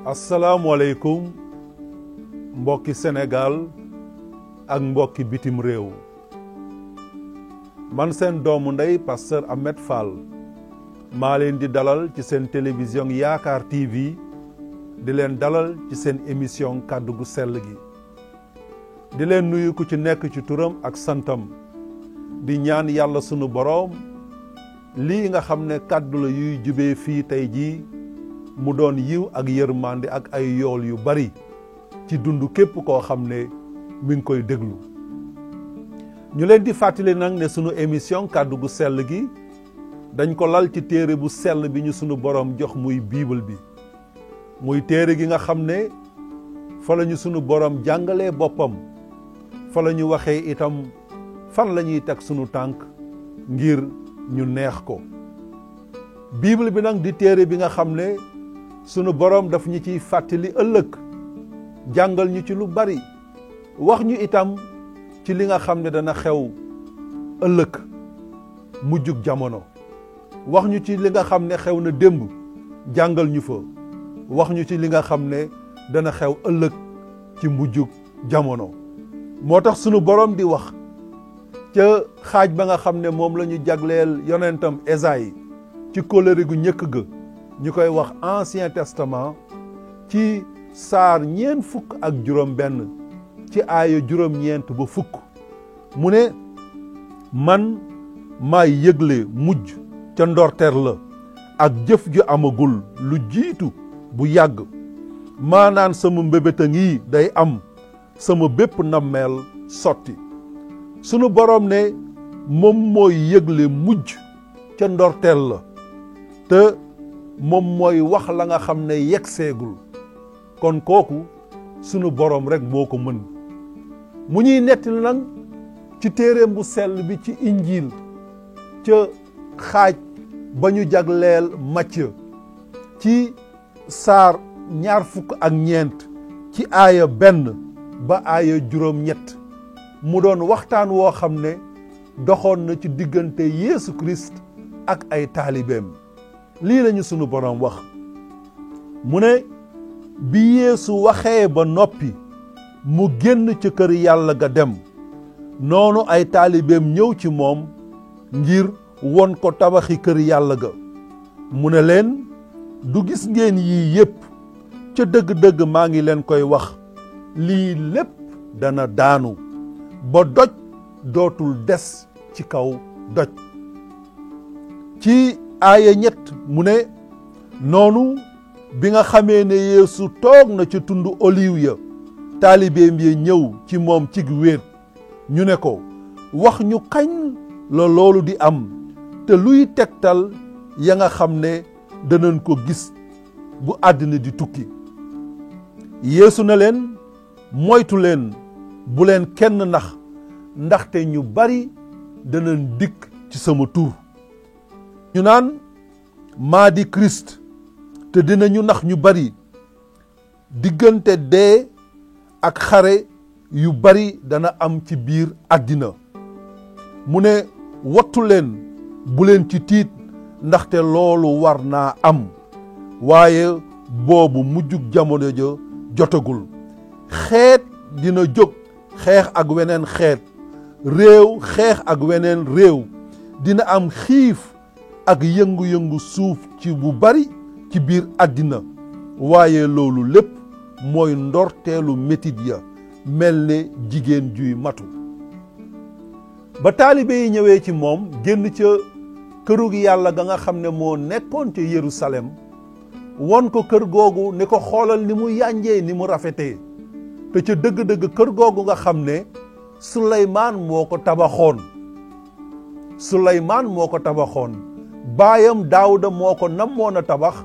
asalaamualeykum mbokki Sénégal ak mbokki bitim réew man seen doomu ndey pasteur Ahmed Fall maa leen di dalal ci seen télévision Yaakaar TV di leen dalal ci seen émission kàddu gu sell gi di leen nuyu ku ci nekk ci turam ak santam di ñaan yàlla sunu boroom lii nga xam ne kàddu la yuy jubee fii tey jii mu doon yiw ak yërmande ak ay yool yu bari ci dund képp koo xam ne mi ngi koy déglu ñu leen di fàttali nag ne sunu émission kàddu gu sell gi dañ ko lal ci téere bu sell bi ñu sunu boroom jox muy bible bi muy téere gi nga xam ne fa la ñu sunu boroom jàngalee boppam fa la ñu waxee itam fan la ñuy teg sunu tànk ngir ñu neex ko bible bi nag di téere bi nga xam ne sunu boroom daf ñu ciy fàttali ëllëg jàngal ñu ci lu bari wax ñu itam ci li nga xam ne dana xew ëllëg mujjug jamono wax ñu ci li nga xam ne xew na démb jàngal ñu fa wax ñu ci li nga xam ne dana xew ëllëg ci mujjug jamono moo tax sunu boroom di wax ca xaaj ba nga xam ne moom la ñu jagleel yonentam Esayi ci kóllëre gu njëkk ga ñu koy wax Ancien Testament ci saar 46 ci aaya 9 ba 10 mu ne man maay yëgle mujj ca ndorteer la ak jëf ju amagul lu jiitu bu yàgg maanaan sama mbébét a ngi day am sama bépp nammeel sotti sunu boroom ne moom mooy yëgle mujj ca ndorteel la te moom mooy wax la nga xam ne yegseegul kon kooku sunu boroom rek moo ko mën mu ñuy nettali nag ci téereem bu sell bi ci injiil ca xaaj ba ñu jagleel Macë ci saar 24 ci aaya 1 ba aaya 8 mu doon waxtaan woo xam ne doxoon na ci diggante Yeesu Kirist ak ay taalibeem lii lañu sunu boroom wax mu ne bi Yeesu waxee ba noppi mu génn ca kër yàlla ga dem noonu ay taalibeem ñëw ci moom ngir won ko tabaxi kër yàlla ga mu ne leen du gis ngeen yii yépp ca dëgg-dëgg maa ngi leen koy wax lii lépp dana daanu ba doj dootul des ci kaw doj ci aaya 7 mu ne noonu bi nga xamee ne Yeesu toog na ca tundu oliw ya taalibeem ya ñëw ci moom cig wéet ñu ne ko wax ñu kañ la loolu di am te luy tegtal ya nga xam ne danañ ko gis bu àddina di tukki Yeesu na leen moytu leen bu leen kenn nax ndaxte ñu bari danañ dikk ci sama tur ñu naan maa di Christ te dinañu nax ñu bari diggante dee ak xare yu bari dana am ci biir àddina mu ne wattu leen bu leen ci tiit ndaxte loolu war naa am waaye boobu mujjug jamono ja jotagul xeet dina jóg xeex ak weneen xeet réew xeex ak weneen réew dina am xiif ak yëngu-yëngu suuf ci bu bari ci biir àddina waaye loolu lépp mooy ndorteelu metit ya mel ne jigéen juy matu ba taalibe yi ñëwee ci moom génn ca kërug yàlla ga nga xam ne moo nekkoon ca Yerusalem won ko kër googu ne ko xoolal ni mu yànjee ni mu rafetee te ca dëgg-dëgg kër googu nga xam ne Suleymaan moo ko tabaxoon baayam Daawuda moo ko nammoon a tabax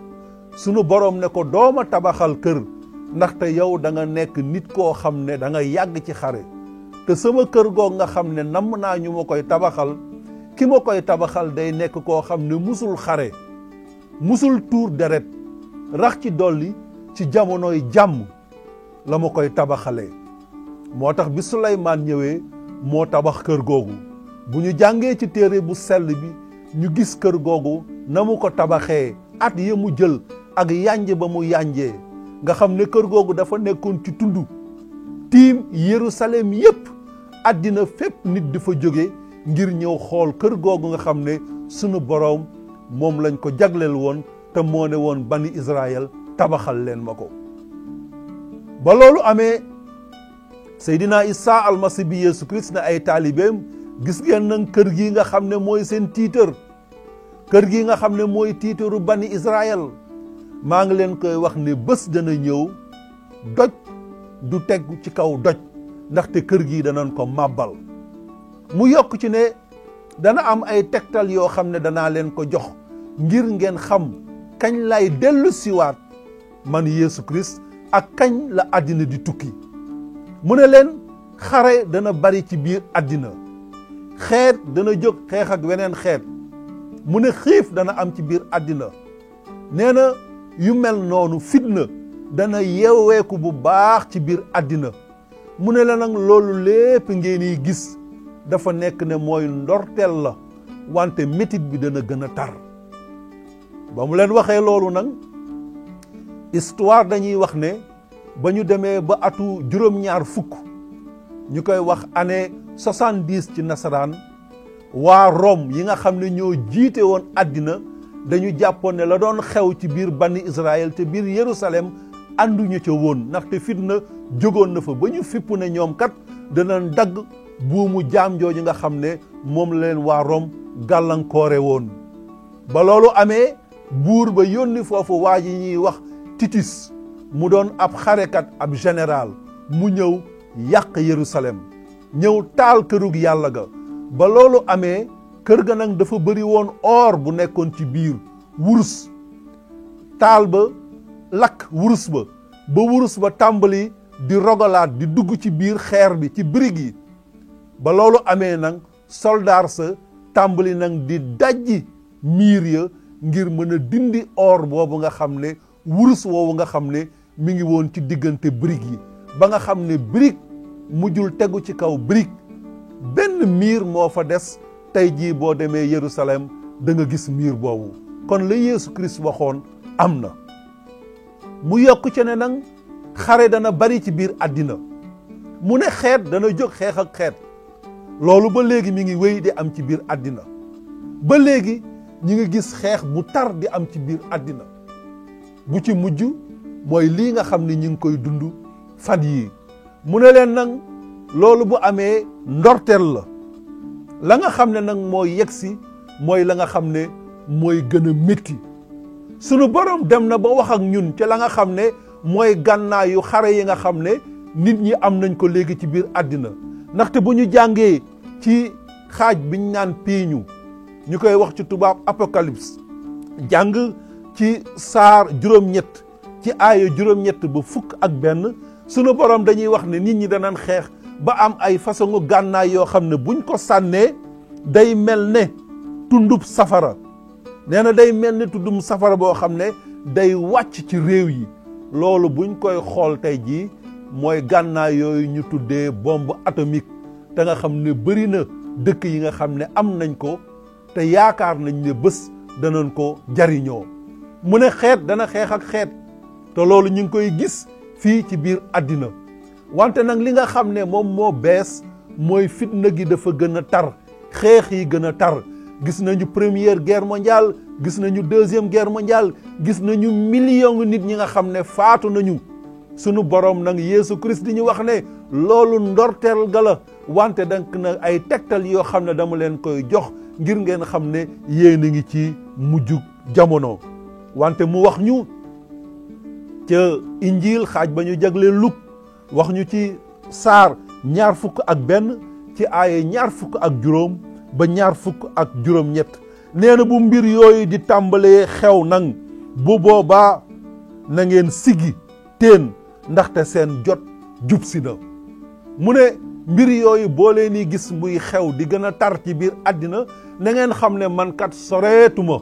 sunu boroom ne ko dooma tabaxal kër ndaxte yow da nga nekk nit koo xam ne da nga yàgg ci xare te sama kër googu nga xam ne namm naa ñu ma koy tabaxal ki ma koy tabaxal day nekk koo xam ne musul xare musul tuur deret rax ci dolli ci jamonoy jàmm la ma koy tabaxalee moo tax bi Suleymaan ñëwee moo tabax kër googu bu ñu jàngee ci téere bu sell bi ñu gis kër googu na mu ko tabaxee at ya mu jël ak yànj ba mu yànjee nga xam ne kër googu dafa nekkoon ci tund tiim Yerusalem yépp àddina fépp nit di fa jóge ngir ñëw xool kër googu nga xam ne sunu boroom moom lañ ko jagleel woon te moo ne woon bani Israël tabaxal leen ma ko. ba loolu amee Seydina Isa almasi bi Yeesu Christ ne ay taalibeem gis ngeen nag kër gi nga xam ne mooy seen tiitër, kër gi nga xam ne mooy tiitëru bani Israël, maa ngi leen koy wax ne bés dana ñëw doj du tegu ci kaw doj, ndaxte kër gi danañ ko màbbal. mu yokk ci ne dana am ay tegtal yoo xam ne danaa leen ko jox ngir ngeen xam kañ lay dellu siwaat man Yeesu Christ ak kañ la àddina di tukki. mu ne leen xare dana bari ci biir àddina, xeet dana jóg xeex ak weneen xeet, mu ne xiif dana am ci biir àddina. nee na yu mel noonu fitna dana yeeweeku bu baax ci biir àddina. mu ne la nag loolu lépp ngeen yi gis dafa nekk ne mooy ndorteel la, wante métit bi dana gën a tar. ba mu leen waxee loolu nag histoire dañuy wax ne ba ñu demee ba atu juróom-ñaar fukk, ñu koy wax année 70 ci nasaraan, waa Rome yi nga xam ne ñoo jiite woon àddina dañu jàppoon ne la doon xew ci biir bani Israël te biir Yerusalem ànduñu ca woon, ndaxte fitna jógoon na fa ba ñu fipp ne ñoom kat danañ dagg buumu jaam jooju nga xam ne moom la leen waa Rome gàllankoore woon. ba loolu amee buur ba yónni foofu waa ji ñuy wax Titus, mu doon ab xarekat, ab général, mu ñëw yàq Yerusalem, ñëw taal kërug yàlla ga. ba loolu amee kër ga nag dafa bëri woon or bu nekkoon ci biir, wurus. taal ba lakk wurus ba wurus ba tàmbali di rogalaat di dugg ci biir xeer bi, ci birig yi. ba loolu amee nag soldaar sa tàmbali nag di dajji miir ya ngir mën a dindi or boobu nga xam ne, wurus woowu nga xam ne mi ngi woon ci diggante birig yi, ba nga xam ne birig mujjul tegu ci kaw birig, benn miir moo fa des. tey jii boo demee Yerusalem da nga gis miir boobu. kon la Yeesu Christ waxoon am na. mu yokk ci ne nag xare dana bari ci biir àddina, mu ne xeet dana jóg xeex ak xeet. loolu ba léegi mi ngi wéy di am ci biir àddina, ba léegi ñi ngi gis xeex bu tar di am ci biir àddina. bu ci mujj mooy lii nga xam ne ñi ngi koy dund fan yii. mu ne leen nag loolu bu amee ndorteel la nga xam ne nag mooy yegsi mooy la nga xam ne mooy gën a métti. sunu borom dem na ba wax ak ñun ci la nga xam ne mooy gànnaayu xare yi nga xam ne nit ñi am nañ ko léegi ci biir àddina. ndaxte bu ñu jàngee ci xaaj biñ naan piiñu, ñu koy wax ci tubaab apocalypse, jàng ci saar juróom-ñett ci aaya juróom-ñett ba fukk ak benn, sunu borom dañuy wax ne nit ñi danañ xeex ba am ay façon gànnaay yoo xam ne buñ ko sànnee day mel ne tundub safara. nee na day mel ne tundum safara boo xam ne day wàcc ci réew yi. loolu buñ koy xool tey jii mooy gànnaay yooyu ñu tuddee bombe atomique, te nga xam ne bëri na dëkk yi nga xam ne am nañ ko te yaakaar nañ ne bés danañ ko jariñoo. mu ne xeet dana xeex ak xeet, te loolu ñu ngi koy gis fii ci biir àddina. wante nag li nga xam ne moom moo bees mooy fitna gi dafa gën a tar, xeex yi gën a tar. gis nañu première guerre mondiale, gis nañu deuxième guerre mondiale, gis nañu million nit ñi nga xam ne faatu nañu. sunu borom nag Yeesu Christ di ñu wax ne loolu ndorteel ga la, wante dank na ay tegtal yoo xam ne dama leen koy jox ngir ngeen xam ne yéen a ngi ci mujjug jamono. wante mu wax ñu ca injiil xaaj ba ñu jagle Luk, wax ñu ci saar 21 ci aaya 20 ba 27. nee na bu mbir yooyu di tàmbalee xew nag, bu boobaa na ngeen siggi teen, ndaxte seen jot jub si na. mu ne mbir yooyu boo leen di gis muy xew di gën a tar ci biir àddina, na ngeen xam ne man kat soreetuma,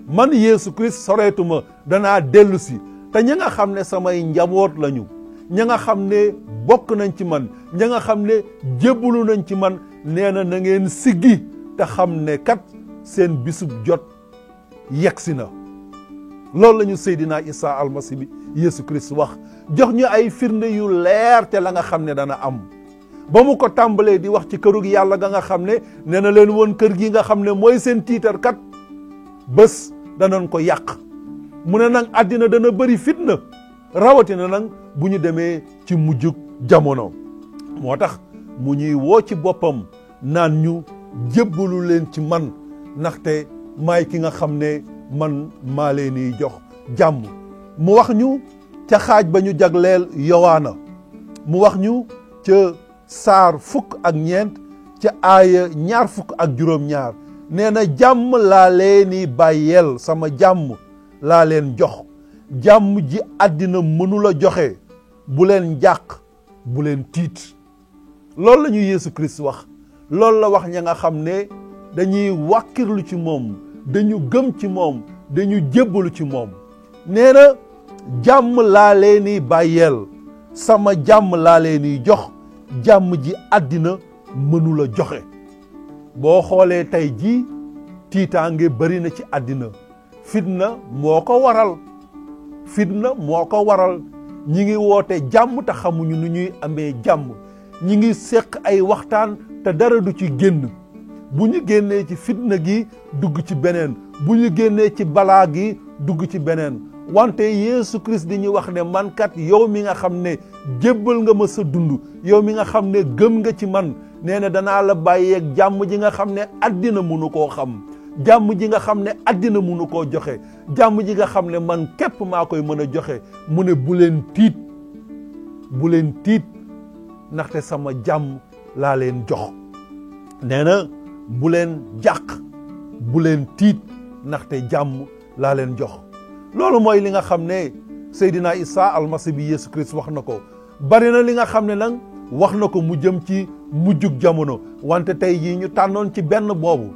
man Yeesu Christ soreetuma, danaa dellu si. te ña nga xam ne samay njaboot lañu, ña nga xam ne bokk nañ ci man, ña nga xam ne jébbalu nañ ci man, nee na na ngeen siggi te xam ne kat seen bisub jot yegsi na. loolu la ñu Seydina Isa almasi bi Yeesu Christ wax jox ñu ay firnde yu leer te la nga xam ne dana am ba mu ko tàmbalee di wax ci kërug yàlla ga nga xam ne nee na leen woon kër gi nga xam ne mooy seen tiitar kat bés danañ ko yàq mu ne nag àddina dana bëri fitna rawatina nag bu ñu demee ci mujjug jamono moo tax mu ñuy woo ci boppam naan ñu jébbalu leen ci man ndaxte maay ki nga xam ne man maa leen di jox jàmm mu wax ñu ca xaaj ba ñu jagleel Yowaana mu wax ñu ca saar 14 ca aaya 22 nee na jàmm laa leen di bàyyeel sama jàmm laa leen jox jàmm ji àddina mënula joxe bu leen jàq bu leen tiit loolu la ñu Yeesu Christ wax loolu la wax ña nga xam ne dañuy wàkkirlu ci moom dañu gëm ci moom dañu jébbalu ci moom nee na jàmm laa leen di bàyyeel sama jàmm laa leen di jox jàmm ji àddina mënula joxe boo xoolee tey jii tiitaange bari na ci àddina fitna moo ko waral ñi ngi woote jàmm te xamuñu nu ñuy amee jàmm ñi ngi seq ay waxtaan te dara du ci génn bu ñu génnee ci fitna gi dugg ci beneen bu ñu génnee ci balaa gi dugg ci beneen wante Yeesu Christ di ñu wax ne man kat yow mi nga xam ne jébbal nga ma sa dund yow mi nga xam ne gëm nga ci man nee na danaa la bàyyeeg jàmm ji nga xam ne àddina mënu koo xam jàmm ji nga xam ne àddina mënu koo joxe jàmm ji nga xam ne man képp maa koy mën a joxe mu ne bu leen tiit ndaxte sama jàmm laa leen jox nee na bu leen jàq bu leen tiit ndaxte jàmm laa leen jox loolu mooy li nga xam ne Seydina Isa almasi bi Yeesu Christ wax na ko bari na li nga xam ne nag wax na ko mu jëm ci mujjug jamono wante tey jii ñu tànnoon ci benn boobu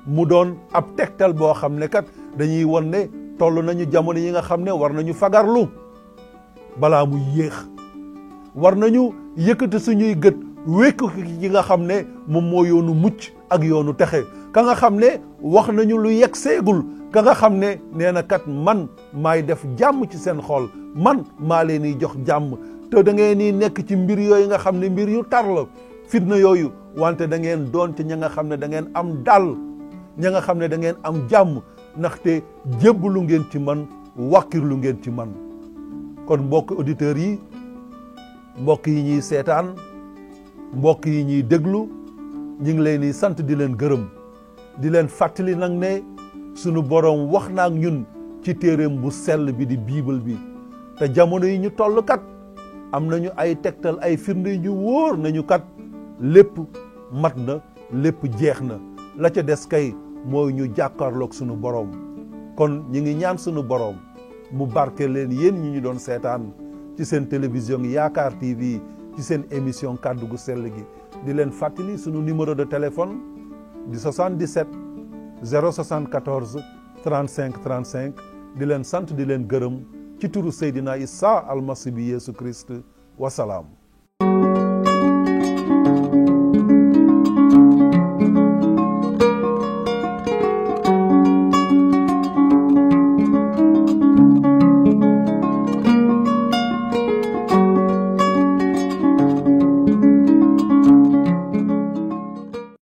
mu doon ab tegtal boo xam ne kat dañuy won ne toll nañu jamono yi nga xam ne war nañu fagarlu balaa muy yéex war nañu yëkkati suñuy gët wékku ki nga xam ne moom moo yoonu mucc ak yoonu texe ka nga xam ne wax nañu lu yegg seegul ka nga xam ne nee na kat man maay def jàmm ci seen xol man maa leen di jox jàmm te da ngeen ni nekk ci mbir yooyu nga xam ne mbir yu tar la fitna yooyu wante da ngeen doon ci ña nga xam ne da ngeen am dal ña nga xam ne da ngeen am jàmm ndaxte jébbalu ngeen ci man wàkkirlu ngeen ci man kon mbokk auditeurs yi mbokk yi ñuy seetaan mbokk yi ñuy déglu ñu ngi leen di sant di leen gërëm di leen fàttali nag ne sunu borom wax na ak ñun ci téereem bu sell bi di bible bi te jamono yi ñu toll kat am nañu ay tegtal ay firnde ñu wóor nañu kat lépp mat na lépp jeex na la ca des kay mooy ñu jàkkaarloog sunu borom kon ñu ngi ñaan sunu borom mu barke leen yéen ñi ñu doon seetaan ci seen télévision Yaakaar TV ci seen émission kàddu gu sell gi di leen fàttali sunu numéro de téléphone di 77 074 35 35 di leen sant di leen gërëm ci turu Seydina Isa almasi bi Yeesu Christ wasalaam